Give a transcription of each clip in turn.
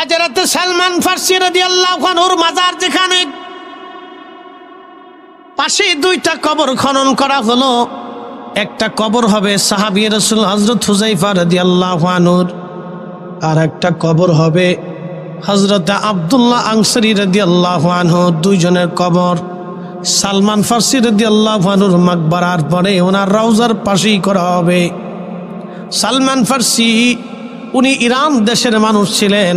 হযরত সালমান ফারসি রাদিয়াল্লাহু আনহুর মাজার যেখানে, পাশে দুইটা কবর খনন করা হলো। একটা কবর হবে সাহাবী রাসূল হযরত হুযায়ফা রাদিয়াল্লাহু আনহুর, আর একটা কবর হবে হযরত আব্দুল্লাহ আনসারী রাদিয়াল্লাহু আনহু। দুইজনের কবর সালমান ফারসি রাদিয়াল্লাহু আনহুর মাকবারার পরে ওনার রওজার পাশেই করা হবে। সালমান ফারসি উনি ইরান দেশের মানুষ ছিলেন,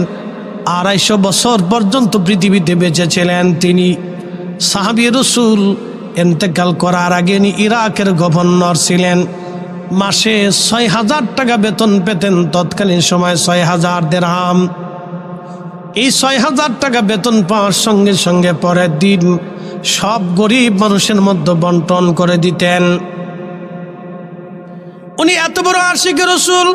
250 বছর পর্যন্ত পৃথিবীতে বেঁচে ছিলেন। তিনি সাহাবী রাসূল ইন্তেকাল করার আগে উনি ইরাকের গভর্নর ছিলেন। মাসে 6000 টাকা বেতন পেতেন, তৎকালীন সময় 6000 দিরহাম। এই 6000 টাকা বেতন পাওয়ার সঙ্গে সঙ্গে পরের দিন সব গরিব মানুষের মধ্যে বন্টন করে দিতেন। উনি এত বড় আশিক রাসূল,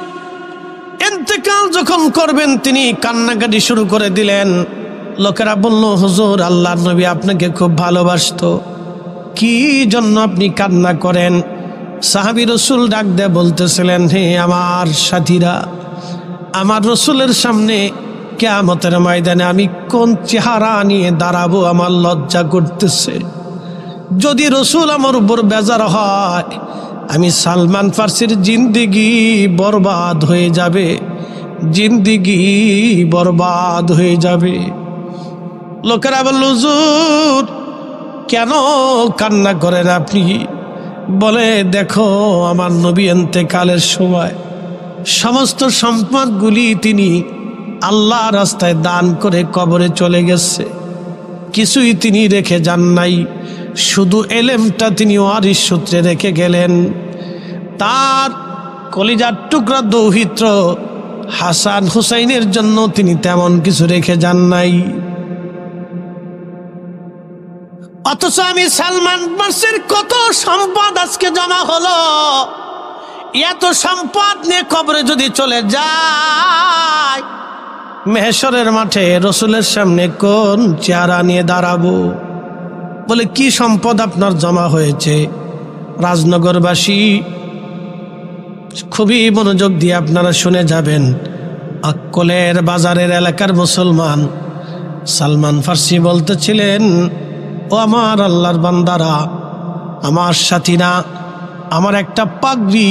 ইন্তেকাল যখন করবেন তিনি কান্নাকাটি শুরু করে দিলেন। লোকেরা বলল, হুজুর আল্লাহর নবী আপনাকে খুব ভালোবাসতো, কি জন্য আপনি কান্না করেন? সাহাবী রাসূল ডাক দিয়ে বলতেছিলেন, হে আমার সাথীরা, আমার রাসূলের সামনে কিয়ামতের ময়দানে আমি কোন চেহারা নিয়ে দাঁড়াবো? আমার লজ্জা করতেছে। যদি রাসূল আমার উপর বেজার হয়, আমি সালমান ফারসির জিন্দেগি বরবাদ হয়ে যাবে, জিন্দেগি বরবাদ হয়ে যাবে। লোকেরা বলল, হুজুর কেন কান্না করেন আপনি? বলে, দেখো আমার নবী ইন্তেকালের সময় সমস্ত সম্পদগুলি তিনি আল্লাহ রাস্তায় দান করে কবরে চলে গেছে, কিছুই তিনি রেখে যান নাই, শুধু এলেমটা তিনি ওয়ারিস সূত্রে রেখে গেলেন। তার কলিজার টুকরা দৌহিত্র হাসান হুসাইনের জন্য তিনি তেমন কিছু রেখে যান নাই। অথচ আমি সালমান ফারসির কত সম্পদ আজকে জমা হলো, এত সম্পদ নিয়ে কবরে যদি চলে যায়, মেহশরের মাঠে রসুলের সামনে কোন চেহারা নিয়ে দাঁড়াবো? বলে, কি সম্পদ আপনার জমা হয়েছে? রাজনগরবাসী খুবই মনোযোগ দিয়ে আপনারা শুনে যাবেন। আক্কলের বাজারের এলাকার মুসলমান, সালমান ফারসি বলতেছিলেন, ও আমার আল্লাহর বান্দারা, আমার সাথীরা, আমার একটা পাগড়ি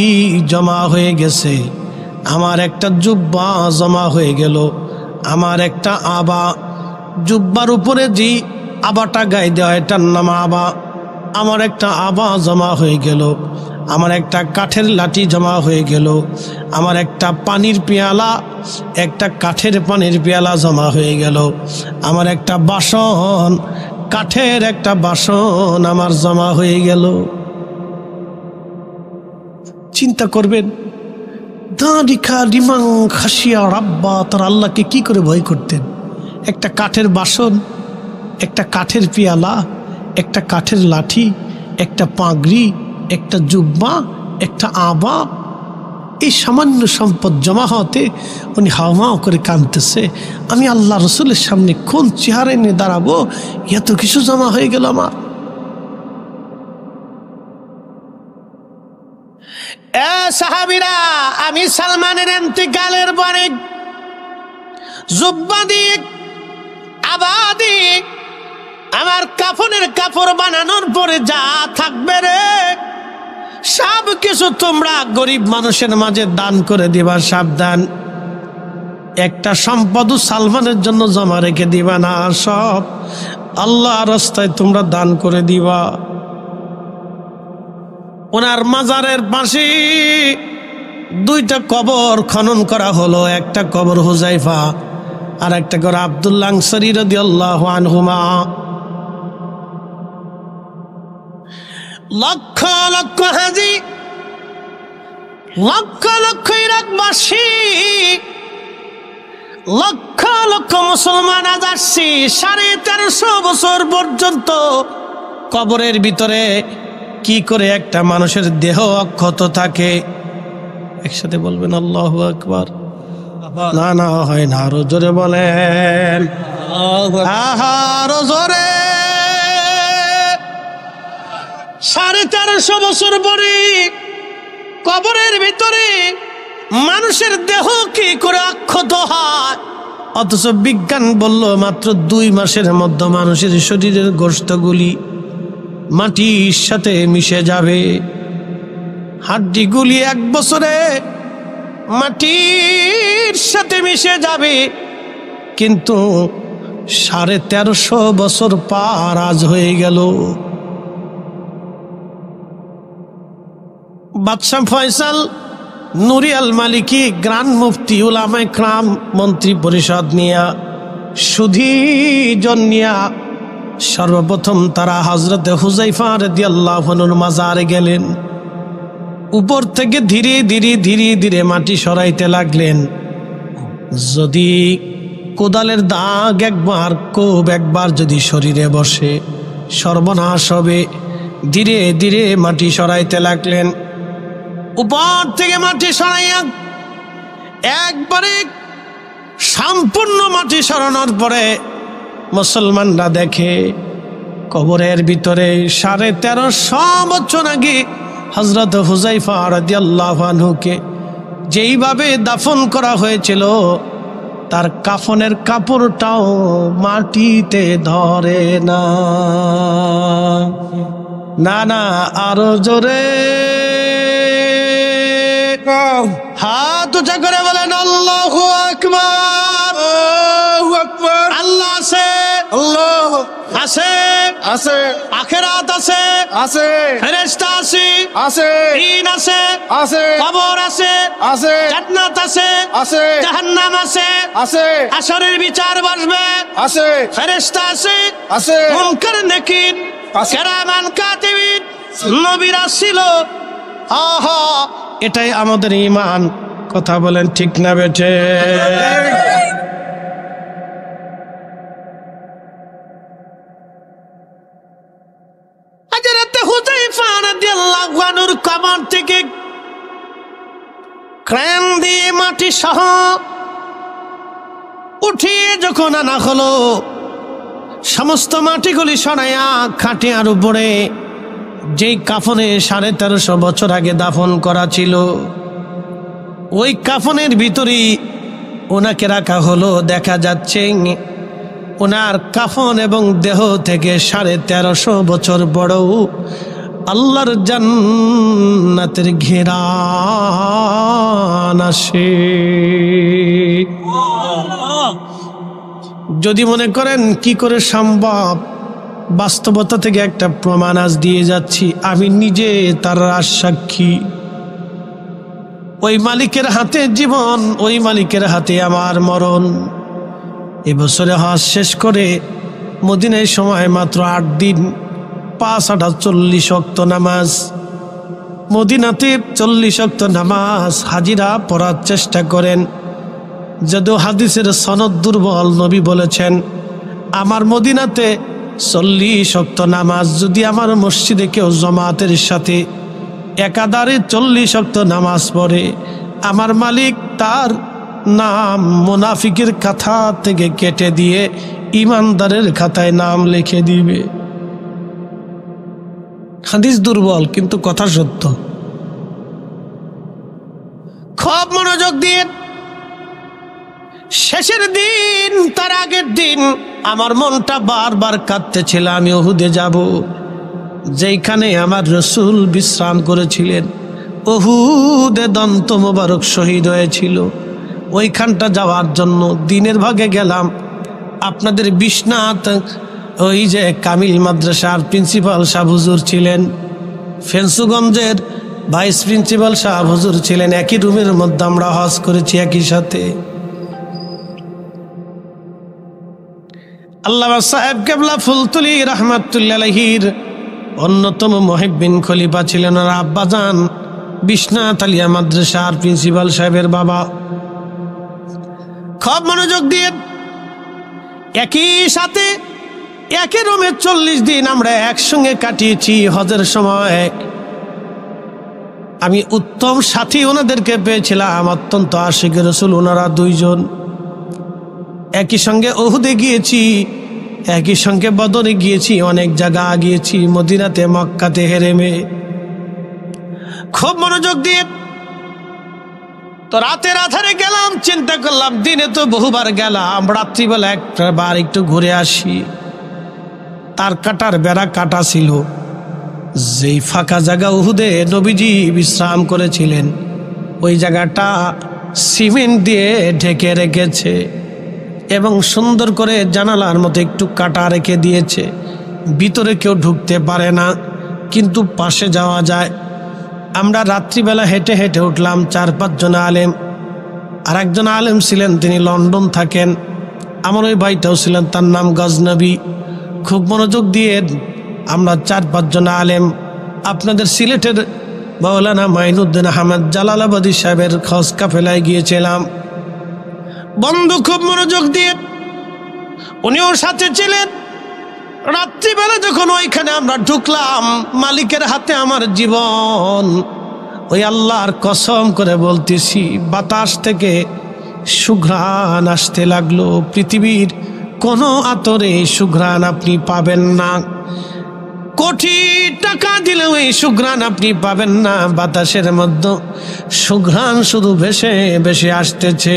জমা হয়ে গেছে, আমার একটা জুব্বা জমা হয়ে গেল, আমার একটা আবা, জুব্বার উপরে যে আবাটা গায়ে দেওয়া এটার নাম আবা, আমার একটা আবা জমা হয়ে গেল, আমার একটা কাঠের লাঠি জমা হয়ে গেল, আমার একটা পানির পেয়ালা, একটা কাঠের পানির পেয়ালা জমা হয়ে গেল, আমার একটা বাসন, কাঠের একটা বাসন আমার জমা হয়ে গেল। চিন্তা করবেন, দাঁড়িখা লিমাং খাসিয়া রাব্বা, তার আল্লাহকে কি করে ভয় করতেন? একটা কাঠের বাসন, একটা কাঠের পেয়ালা, একটা কাঠের লাঠি, একটা পাগড়ি, একটা জুব্বা, একটা আবা, এই সামান্য সম্পদ জমা হতে উনি হাওমাও করে কাঁদতেছে, আমি আল্লাহ রসুলের সামনে কোন চেহারা নিয়ে দাঁড়াবো? এত কিছু জমা হয়ে গেল আমার। সাহাবীরা, আমি সালমানের ইন্তেকালের পরে জুব্বা দিয়ে, আবা দিয়ে, আমার কাফনের কাপড় বানানোর পরে যা থাকবে রে, সব কিছু তোমরা গরিব মানুষের মাঝে দান করে দিবা। সাবধান, একটা সম্পদ সালমানের জন্য জমা রেখে দিবা না, সব আল্লাহ রাস্তায় তোমরা দান করে দিবা। ওনার মাজারের পাশে দুইটা কবর খনন করা হলো, একটা কবর হুযায়ফা আর একটা কবর আব্দুল্লাহ আনসারী রাদিয়াল্লাহু আনহুমা। লক্ষ লক্ষ হাজি, লক্ষ লক্ষ ইরাকবাসী, লক্ষ লক্ষ মুসলমান আজ আসছি। 1350 বছর পর্যন্ত কবরের ভিতরে কি করে একটা মানুষের দেহ অক্ষত থাকে? একসাথে বলবেন আল্লাহু আকবার। না না হয় না, আরো জোরে বলেন, আরো জোরে। 1350 বছর পরে কবরের ভিতরে মানুষের দেহ কি করে অক্ষত হয়? অথচ বিজ্ঞান বলল মাত্র 2 মাসের মধ্যে মানুষের শরীরের গোশতগুলি মাটির সাথে মিশে যাবে। হাড্ডিগুলি 1 বছরে মাটির সাথে মিশে যাবে, কিন্তু 1350 বছর পার আজ হয়ে গেল। বাদশাহ ফয়সাল নুরি আল মালিকি গ্রান্ড মুফতি উলামায়ে কেরাম মন্ত্রী পরিষদ নিয়া সুধীজন নিয়া সর্বপ্রথম তারা হযরতে হুযায়ফা রাদিয়াল্লাহু আনহুর মাজারে গেলেন। উপর থেকে ধীরে ধীরে ধীরে ধীরে মাটি সরাইতে লাগলেন। যদি কোদালের দাগ একবার কোপ একবার যদি শরীরে বসে সর্বনাশ হবে। ধীরে ধীরে মাটি সরাইতে লাগলেন। উপর থেকে মাটি সরাইয়া একবারে সম্পূর্ণ মাটি সরানোর পরে মুসলমানরা দেখে কবরের ভিতরে 1350 বছর আগে হযরত হুযায়ফা রাদিয়াল্লাহু আনহুকে যেইভাবে দাফন করা হয়েছিল তার কাফনের কাপড়টাও মাটিতে ধরে না। না না, আরো জোরে হাত উঁচা করে বলেন আল্লাহু আকবার। আল্লাহু আকবার। আল্লাহ আছে, আল্লাহ আছে, আছে আখিরাত আছে, আছে ফেরেশতা আছে, আছে দিন আছে, আছে কবর আছে, আছে জান্নাত আছে, আছে জাহান্নাম আছে, আছে হাশরের বিচার বসবে, আছে ফেরেশতা আছে, আছে মুনকার নাকির কিরামান কাতিবিন নবীরা ছিল। আহা, এটাই আমাদের ঈমান। কথা বলেন ঠিক না বেঠে? হযরত হুযায়ফা রাদিয়াল্লাহু আনহুর কবর থেকে ক্রেন দিয়ে মাটি সহ উঠিয়ে যখন আনা হলো, সমস্ত মাটিগুলি সরাইয়া খাটিয়ার উপরে যেই কাফনে 1350 বছর আগে দাফন করা ছিল ওই কাফনের ভিতরেই ওনাকে রাখা হলো। দেখা যাচ্ছে ওনার কাফন এবং দেহ থেকে 1350 বছর বড় আল্লাহর জান্নাতের ঘেরান আসে। যদি মনে করেন কি করে সম্ভব, বাস্তবতা থেকে একটা প্রমাণ আজ দিয়ে যাচ্ছি। আমি নিজে তার সাক্ষী। ওই মালিকের হাতে জীবন, ওই মালিকের হাতে আমার মরণ। এবছরে হজ শেষ করে মদিনায় সময় মাত্র 8 দিন, 5-8 40 ওয়াক্ত নামাজ। মদিনাতে 40 ওয়াক্ত নামাজ হাজিরা পড়ার চেষ্টা করেন। যদিও হাদিসের সনদ দুর্বল, নবী বলেছেন আমার মদিনাতে 40 ওয়াক্ত নামাজ যদি আমার মসজিদে কেউ জামাতের সাথে একাধারে 40 ওয়াক্ত নামাজ পড়ে, আমার মালিক তার নাম মুনাফিকের খাতা থেকে কেটে দিয়ে ইমানদারের খাতায় নাম লিখে দিবে। হাদিস দুর্বল কিন্তু কথা সত্য। খুব মনোযোগ দিয়ে শেষের দিন, তার আগের দিন আমার মনটা বারবার কাঁদতেছিল আমি উহুদে যাব, যেখানে আমার রাসূল বিশ্রাম করেছিলেন। উহুদে দন্ত মোবারক শহীদ হয়েছিল। ওইখানটা যাওয়ার জন্য দিনের ভাগে গেলাম। আপনাদের বিশ্বনাথ ওই যে কামিল মাদ্রাসার প্রিন্সিপাল সাহেব হুজুর ছিলেন, ফেন্সুগঞ্জের ভাইস প্রিন্সিপাল সাহেব হুজুর ছিলেন। একই রুমের মধ্যে আমরা হজ করেছি একই সাথে। আল্লামা সাহেব কেবলা ফুলতুলি রাহমাতুল্লাহ আলাইহির অন্যতম মুহিব্বিন খলিফা ছিলেন ওনার আব্বাজান বিশ্বনাথ আলিয়া মাদ্রাসার প্রিন্সিপাল সাহেবের বাবা। খুব মনোযোগ দিয়ে একই সাথে একই রুমে 40 দিন আমরা একসঙ্গে কাটিয়েছি হজের সময়। আমি উত্তম সাথী ওনাদেরকে পেয়েছিলাম, অত্যন্ত আশিকের রাসূল ওনারা 2 জন। একই সঙ্গে উহুদে গিয়েছি, একই সঙ্গে বদরে গিয়েছি, অনেক জায়গা গিয়েছি, মদিনাতে, মক্কাতে, হেরেমে। খুব মনোযোগ দিয়ে তো রাতের আধারে গেলাম, চিন্তা করলাম দিনে তো বহুবার গেলাম, রাত্রিবেলা একবার একটু ঘুরে আসি। তার কাটার বেড়া কাটা ছিল। যেই ফাঁকা জায়গা উহুদে নবীজি বিশ্রাম করেছিলেন, ওই জায়গাটা সিমেন্ট দিয়ে ঢেকে রেখেছে এবং সুন্দর করে জানালার মতো একটু কাটা রেখে দিয়েছে। ভিতরে কেউ ঢুকতে পারে না, কিন্তু পাশে যাওয়া যায়। আমরা রাত্রিবেলা হেঁটে হেঁটে উঠলাম। 4-5 জন আলেম, আর একজন আলেম ছিলেন, তিনি লন্ডন থাকেন। আমার ওই ভাইটাও ছিলেন, তার নাম গজনবী। খুব মনোযোগ দিয়ে আমরা 4-5 জন আলেম আপনাদের সিলেটের মাওলানা মাইনুদ্দিন আহমদ জালালাবাদী সাহেবের খোঁজ কাফেলায় গিয়েছিলাম। বন্ধু খুব মনোযোগ দিয়ে, উনিও সাথে ছিলেন। রাত্রিবেলা যখন ওইখানে আমরা ঢুকলাম, মালিকের হাতে আমার জীবন। ওই আল্লাহর কসম করে বলতেছি, বাতাস থেকে সুঘ্রাণ আসতে লাগলো। পৃথিবীর কোনো আতরে সুঘ্রাণ আপনি পাবেন না, কোটি টাকা দিলেও এই সুঘ্রাণ আপনি পাবেন না। বাতাসের মধ্যে সুঘ্রাণ শুধু ভেসে ভেসে আসতেছে।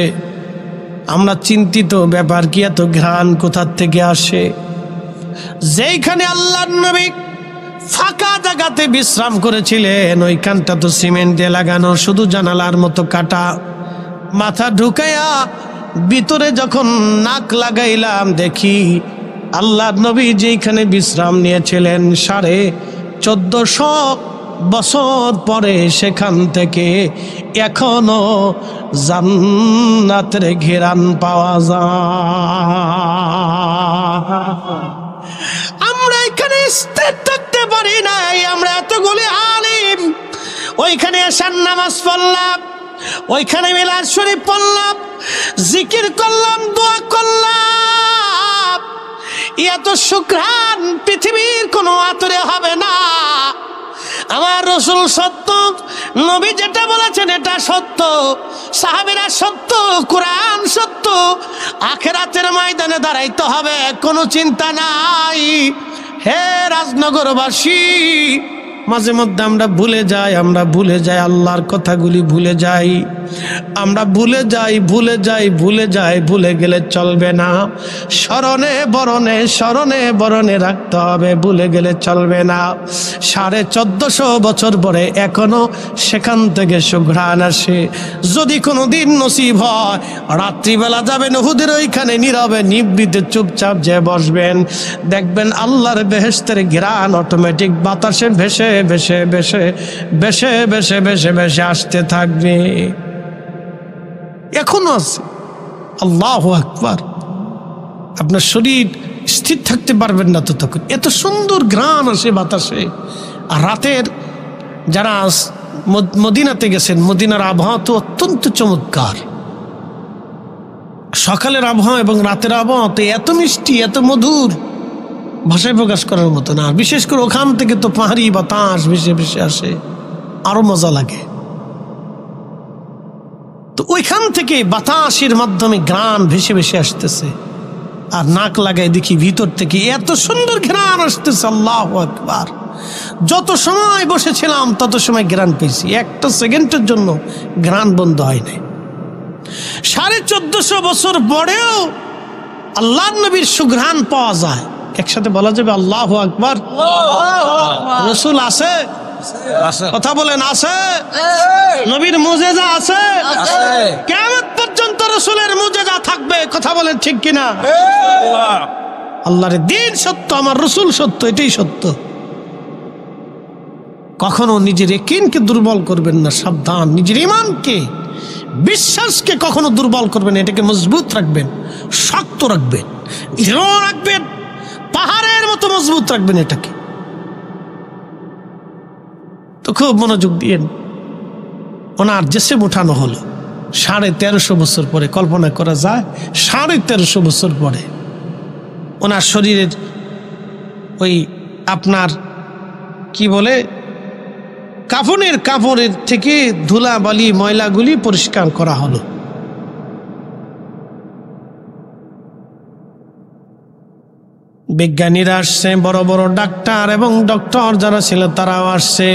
আমরা চিন্তিত, ব্যাপার কি, এত ঘ্রাণ কোথা থেকে আসে? যেইখানে আল্লাহর নবী ফাঁকা জায়গাতে বিশ্রাম করেছিলেন, ওইখানটা তো সিমেন্ট দিয়ে লাগানো, শুধু জানালার মতো কাটা। মাথা ঢুকাইয়া ভিতরে যখন নাক লাগাইলাম, দেখি আল্লাহর নবী যেইখানে বিশ্রাম নিয়েছিলেন 1450 বছর পরে, সেখান থেকে এখনো জান্নাতের ঘেরান পাওয়া যায়। আমরা এখানে স্থির থাকতে পারি নাই। আমরা এতগুলি আলিম ওইখানে আসার নামাজ পড়লাম, ওইখানে মিলাদ শরীফ পড়লাম, জিকির করলাম, দোয়া করলাম। এত সুঘ্রাণ পৃথিবীর কোনো আতরে হবে না। আমার রসুল সত্য, নবী যেটা বলেছেন এটা সত্য, সাহাবীরা সত্য, কোরআন সত্য। আখিরাতের ময়দানে দাঁড়াইতে হবে, কোনো চিন্তা নাই। হে রাজনগরবাসী, মাঝে মধ্যে আমরা ভুলে যাই আল্লাহর কথাগুলি, ভুলে যাই আমরা, ভুলে গেলে চলবে না। স্মরণে বরণে রাখতে হবে, ভুলে গেলে চলবে না। 1450 বছর পরে এখনো সেখান থেকে সুঘ্রাণ আসে। যদি কোনো দিন নসিব হয়, রাত্রিবেলা যাবেন উহুদের ওইখানে, নীরবে নিভৃতে চুপচাপ যে বসবেন, দেখবেন আল্লাহর বেহেশতের ঘ্রাণ অটোমেটিক বাতাসে ভেসে ভেসে ভেসে ভেসে ভেসে ভেসে ভেসে আসতে থাকবে। এখনো আছে। আল্লাহু আকবার। আপনার শরীর স্থির থাকতে পারবেন না ততক্ষণ, এত সুন্দর ঘ্রাণ আসে বাতাসে। আর রাতের যারা মদিনাতে গেছেন, মদিনার আবহাওয়া তো অত্যন্ত চমৎকার। সকালের আবহাওয়া এবং রাতের আবহাওয়া তো এত মিষ্টি, এত মধুর, ভাষায় প্রকাশ করার মতো না। বিশেষ করে ওখান থেকে তো পাহাড়ি বাতাস ভেসে ভেসে আসে, আরো মজা লাগে। তো ওইখান থেকে বাতাসের মাধ্যমে ঘ্রাণ ভেসে ভেসে আসতেছে, আর নাক লাগাই দেখি ভিতর থেকে এত সুন্দর ঘ্রাণ আসতেছে। আল্লাহু আকবার। যত সময় বসেছিলাম তত সময় ঘ্রাণ পেয়েছি, একটা সেকেন্ডের জন্য ঘ্রাণ বন্ধ হয় নাই। 1450 বছর পরেও আল্লাহর নবীর সুঘ্রাণ পাওয়া যায়। একসাথে বলা যাবে আল্লাহু আকবার। রাসূল আছে, কথা বলেন, আছে। নবীর মুজিজা আছে, কিয়ামত পর্যন্ত রাসূলের মুজিজা থাকবে, কথা বলেন ঠিক কিনা? আল্লাহর দ্বীন সত্য, আমার রাসূল সত্য, এটাই সত্য। কখনো নিজের ইয়াকিনকে দুর্বল করবেন না, সাবধান। নিজের ঈমানকে, বিশ্বাসকে কখনো দুর্বল করবেন, এটাকে মজবুত রাখবেন, শক্ত রাখবেন, দৃঢ় রাখবেন, পাহাড়ের মতো মজবুত রাখবেন এটাকে। তো খুব মনোযোগ দিয়ে ওনার জেসেম উঠানো হলো 1350 বছর পরে। কল্পনা করা যায় 1350 বছর পরে ওনার শরীরের ওই আপনার কি বলে কাপড়ের থেকে ধুলাবালি ময়লাগুলি পরিষ্কার করা হলো। বিজ্ঞানীরা আসছে, বড় বড় ডাক্তার এবং ডক্টর যারা ছিল তারাও আসছে।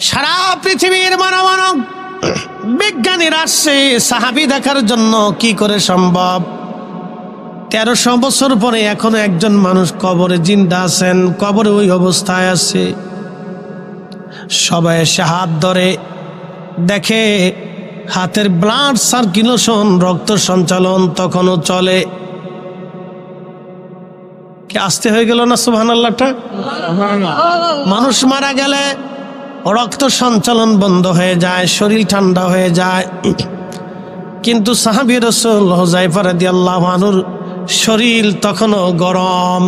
সারা পৃথিবীর মানব বিজ্ঞানীরা আসছে সাহাবী দেখার জন্য, কি করে সম্ভব? 1300 বছর পরে এখনো একজন মানুষ কবরে জিন্দা আছেন, কবরে ওই অবস্থায় আছে। সবাই এসে হাত ধরে দেখে হাতের ব্লাড সার্কুলেশন, রক্ত সঞ্চালন তখনও চলে। কি আস্তে হয়ে গেল না সুবহানাল্লাহটা? মানুষ মারা গেলে রক্ত সঞ্চালন বন্ধ হয়ে যায়, শরীর ঠান্ডা হয়ে যায়। কিন্তু সাহাবী রাসূল হুযায়ফা রাদিয়াল্লাহু আনহুর শরীর তখনও গরম।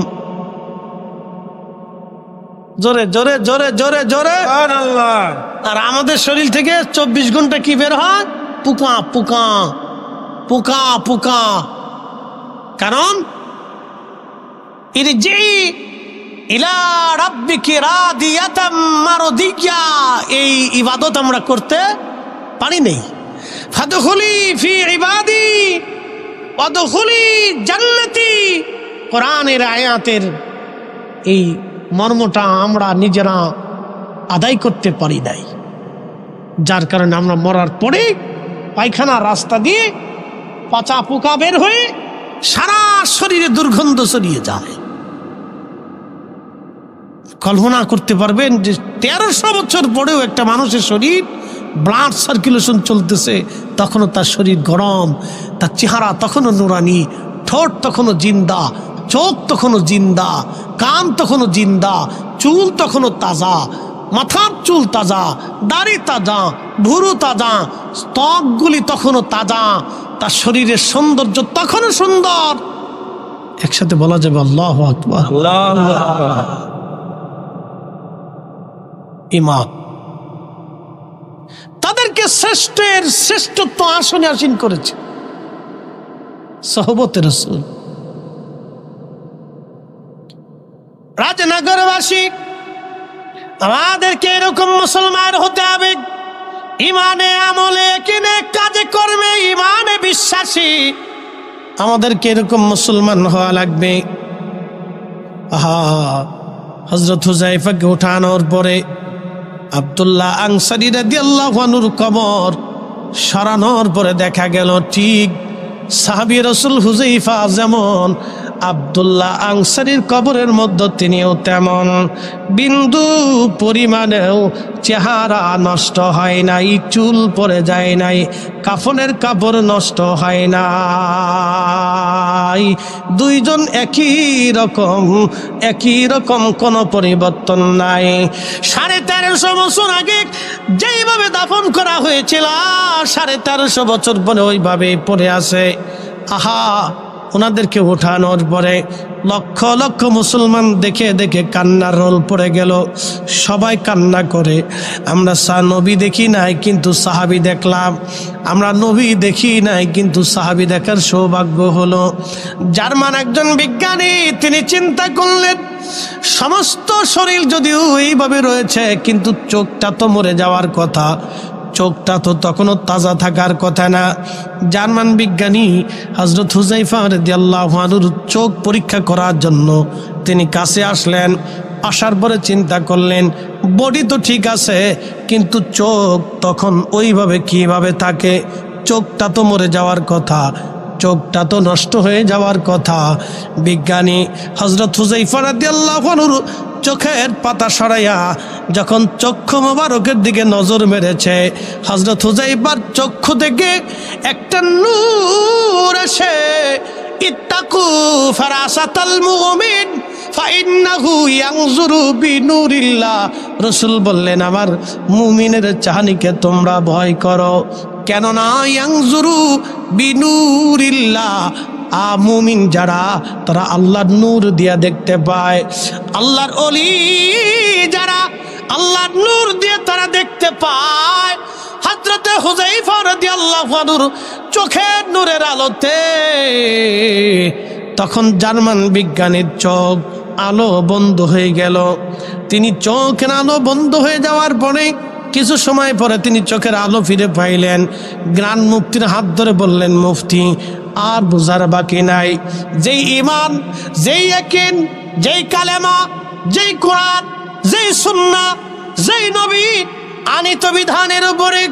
জোরে জোরে জোরে জোরে জোরে সুবহানাল্লাহ। আর আমাদের শরীর থেকে 24 ঘন্টা কি বের হয়? পোকা পোকা পোকা পোকা। কারণ ইরজি ইলা রাব্বিকি রাদিয়াতাম মারদিয়া, এই ইবাদত আমরা করতে পারি নাই। ফাদখুলি ফি ইবাদি ওয়াদখুলি জান্নাতি, কোরআনের আয়াতের এই মর্মটা আমরা নিজেরা আদায় করতে পারি নাই, যার কারণে আমরা মরার পরে পায়খানা রাস্তা দিয়ে পচা পোকা বের হয়ে সারা শরীরে দুর্গন্ধ ছড়িয়ে যায়। কল্পনা করতে পারবেন যে 1300 বছর পরেও একটা মানুষের শরীর ব্লাড সার্কুলেশন চলতেছে, তখনও তার শরীর গরম, তার চেহারা তখনও নুরানি, ঠোঁট তখনও জিন্দা, চোখ তখনও জিন্দা, কান তখনও জিন্দা, চুল তখনও তাজা, মাথার চুল তাজা, দাড়ি তাজা, ভুরু তাজা, ত্বকগুলি তখনও তাজা, তার শরীরের সৌন্দর্য তখনও সুন্দর। একসাথে বলা যাবে আল্লাহু আকবার। ইমাম তাদেরকে শ্রেষ্ঠের শ্রেষ্ঠত্ব আসনে আসীন করেছে সহবতে রাসূল। রাজনগরবাসী, আমাদেরকে এরকম মুসলমান হতে হবে, ইমানে আমলে কিনে কাজে কর্মে ইমানে বিশ্বাসী, আমাদেরকে এরকম মুসলমান হওয়া লাগবে। হযরত হুযায়ফাকে উঠানোর পরে আব্দুল্লাহ আনসারী রাদিয়াল্লাহু আনহুর কবর সরানোর পরে দেখা গেল ঠিক সাহাবী রাসূল হুযায়ফা যেমন আব্দুল্লাহ আনসারীর কবরের মধ্যে তিনিও তেমন, বিন্দু পরিমাণেও চেহারা নষ্ট হয় নাই, চুল পড়ে যায় নাই, কাফনের কাপড় নষ্ট হয় নাই, দুইজন একই রকম কোনো পরিবর্তন নাই। 1350 বছর আগে যেইভাবে দাফন করা হয়েছিল 1350 বছর পরে ওইভাবে পড়ে আছে। ওনাদেরকে উঠানোর পরে লক্ষ লক্ষ মুসলমান দেখে দেখে কান্নার রোল পড়ে গেল, সবাই কান্না করে। আমরা নবী দেখি নাই কিন্তু সাহাবী দেখলাম, আমরা নবী দেখি নাই কিন্তু সাহাবী দেখার সৌভাগ্য হলো। জার্মান একজন বিজ্ঞানী তিনি চিন্তা করলেন সমস্ত শরীর যদিও এইভাবে রয়েছে কিন্তু চোখটা তো মরে যাওয়ার কথা, চোখটা তো তখনও তাজা থাকার কথা না। জার্মান বিজ্ঞানী হযরত হুযায়ফা রাদিয়াল্লাহু আনহুর চোখ পরীক্ষা করার জন্য তিনি কাছে আসলেন। আসার পরে চিন্তা করলেন বডি তো ঠিক আছে কিন্তু চোখ তখন ওইভাবে কিভাবে থাকে, চোখটা তো মরে যাওয়ার কথা, চোখটা তো নষ্ট হয়ে যাওয়ার কথা। বিজ্ঞানী হযরত হুযায়ফা রাদিয়াল্লাহু আনহুর চোখের পাতা সরাইয়া যখন চক্ষু মোবারকের দিকে নজর মেরেছে, হযরত হুযায়ফার চক্ষু থেকে একটা নূর এসে ইত্তাকু ফারাসাতাল মুমিন ফাইন্নাহু ইয়ানজুরু বিনুরিল্লাহ, রাসূল বললেন আমার মুমিনের চাহনিকে তোমরা ভয় করো, কেননা ইয়ানজুরু বিনুরিল্লাহ, মুমিন যারা তারা আল্লাহর নূর দিয়া দেখতে পায়। আল্লাহর ওলি যারা আল্লাহর নূর দিয়ে তারা দেখতে পায়। হযরত হুযায়ফা রাদিয়াল্লাহু আনহুর চোখের নূরের আলোতে তখন জার্মান বিজ্ঞানীর চোখ আলো বন্ধ হয়ে গেল। তিনি চোখের আলো বন্ধ হয়ে যাওয়ার পরে কিছু সময় পরে তিনি চোখের আলো ফিরে পাইলেন। গ্রান্ড মুফতির হাত ধরে বললেন মুফতি আর বুঝার বাকি নাই, যেই ঈমান, যেই ইয়াকিন, যেই কালেমা, যেই কোরআন, যেই সুন্নাহ, যেই নবী আনিত বিধানের উপরে